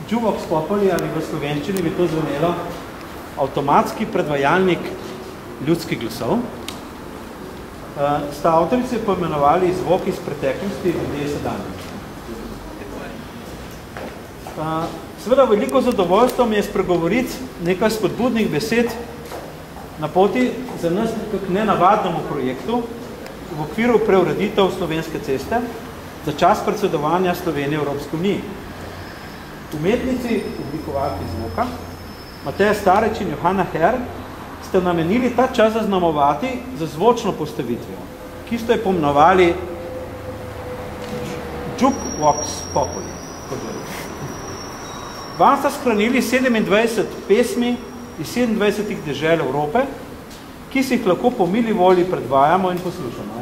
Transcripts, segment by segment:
Jukebox Populi, ali v slovenščini bi to zvenelo, avtomatski predvajalnik ljudskih glasov. Sta avtorici poimenovali zvok iz preteklosti in ljudje sedanjosti. Seveda veliko zadovoljstvo mi je spregovoriti nekaj spodbudnih besed na poti za nas k nenavadnemu projektu v okviru preureditev Slovenske ceste za čas predsedovanja Slovenije Evropske unije. Umetnici, oblikovalki zvoka, Mateja Stareč in Johana Herr, ste namenili ta čas zaznamovati za zvočno postavitvijo, ki ste jo pomenovali Jukebox Populi. Vam sta skranili 27 pesmi iz 27 dežel Evrope, ki si jih lahko po mili volji predvajamo in poslušamo.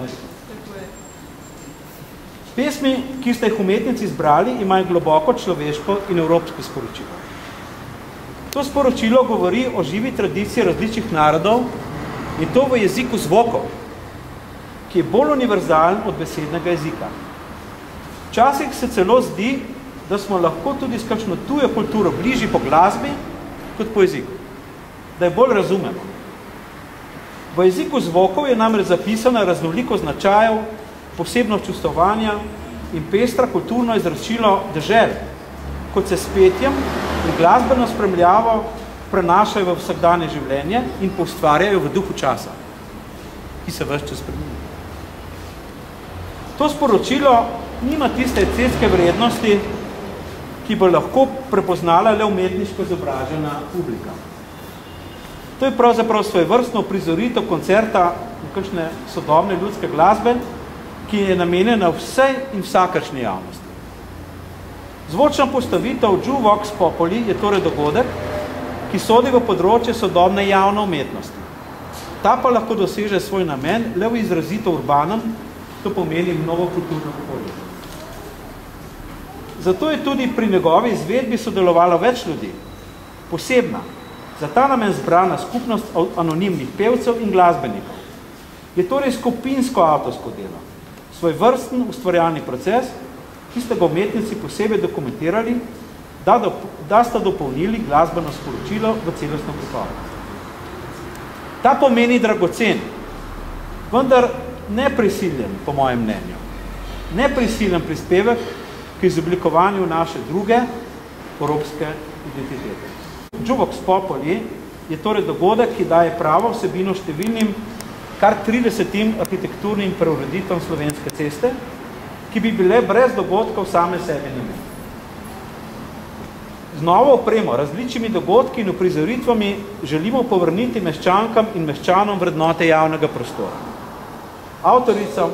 Pesmi, ki ste jih umetnici izbrali, imajo globoko človeško in evropsko sporočilo. To sporočilo govori o živi tradiciji različnih narodov in to v jeziku zvokov, ki je bolj univerzalen od besednega jezika. Včasih se celo zdi, da smo lahko tudi s kakšno tujo kulturo bližji po glasbi kot po jeziku, da je bolj razumemo. V jeziku zvokov je namreč zapisana raznoliko značajev, posebno čustvovanja in pestra kulturno izračilo dežel, kot se s petjem in glasbeno spremljavo prenašajo v vsakdanje življenje in poustvarjajo v duhu časa, ki se ves čas spreminja. To sporočilo nima tiste estetske vrednosti, ki bo lahko prepoznala le umetniško izobražena publika. To je pravzaprav svojevrstno prizoritev koncerta nekakšne sodobne ljudske glasbe, ki je namenjena vsej in vsakršni javnosti. Zvočna postavitev Jukebox Populi je torej dogodek, ki sodi v področje sodobne javne umetnosti. Ta pa lahko doseže svoj namen le v izrazito urbanem, to pomeni mnogo kulturno okolje. Zato je tudi pri njegovi izvedbi sodelovalo več ljudi, posebna, za ta namen zbrana skupnost anonimnih pevcev in glasbenikov. Je torej skupinsko avtorsko delo, svojvrsten ustvarjalni proces, ki ste ga umetnici posebej dokumentirali, da sta dopolnili glasbeno sporočilo v celostno pripoved. Ta pomeni dragocen, vendar neprisiljen, po mojem mnenju, neprisiljen prispevek k izoblikovanju naše druge evropske identitete. Jukebox Populi je torej dogodek, ki daje pravo vsebino številnim kar 30 arhitekturnim preureditvam Slovenske ceste, ki bi bile brez dogodkov same sebi namen. Z novo opremo, različnimi dogodki in uprizoritvami želimo povrniti meščankam in meščanom vrednote javnega prostora. Avtorica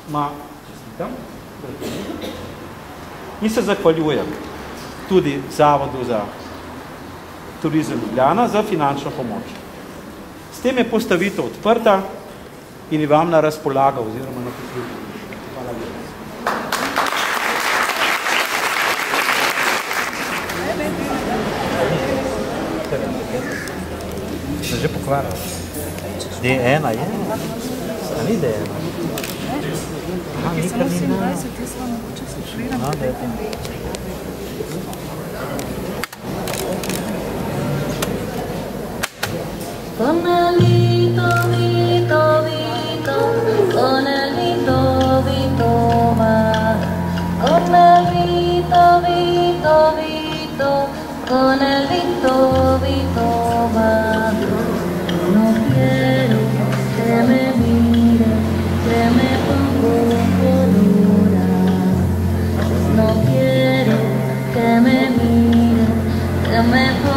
ima čestitam in se zahvaljujem tudi Zavodu za turizem Ljubljana za finančno pomoč. S tem je postavitev odprta in je vam na razpolago oziroma na poslušanje. Hvala lepa. Se že pokvarjal? D1 je? A ni D1? Je samo 27, jaz vam čas ušliram. Con el vito, vito, vito, con el vito, vito va. Con el vito, vito, vito, con el vito, vito va. No quiero que me mire, que me pongo colora. No quiero que me mire, que me pongo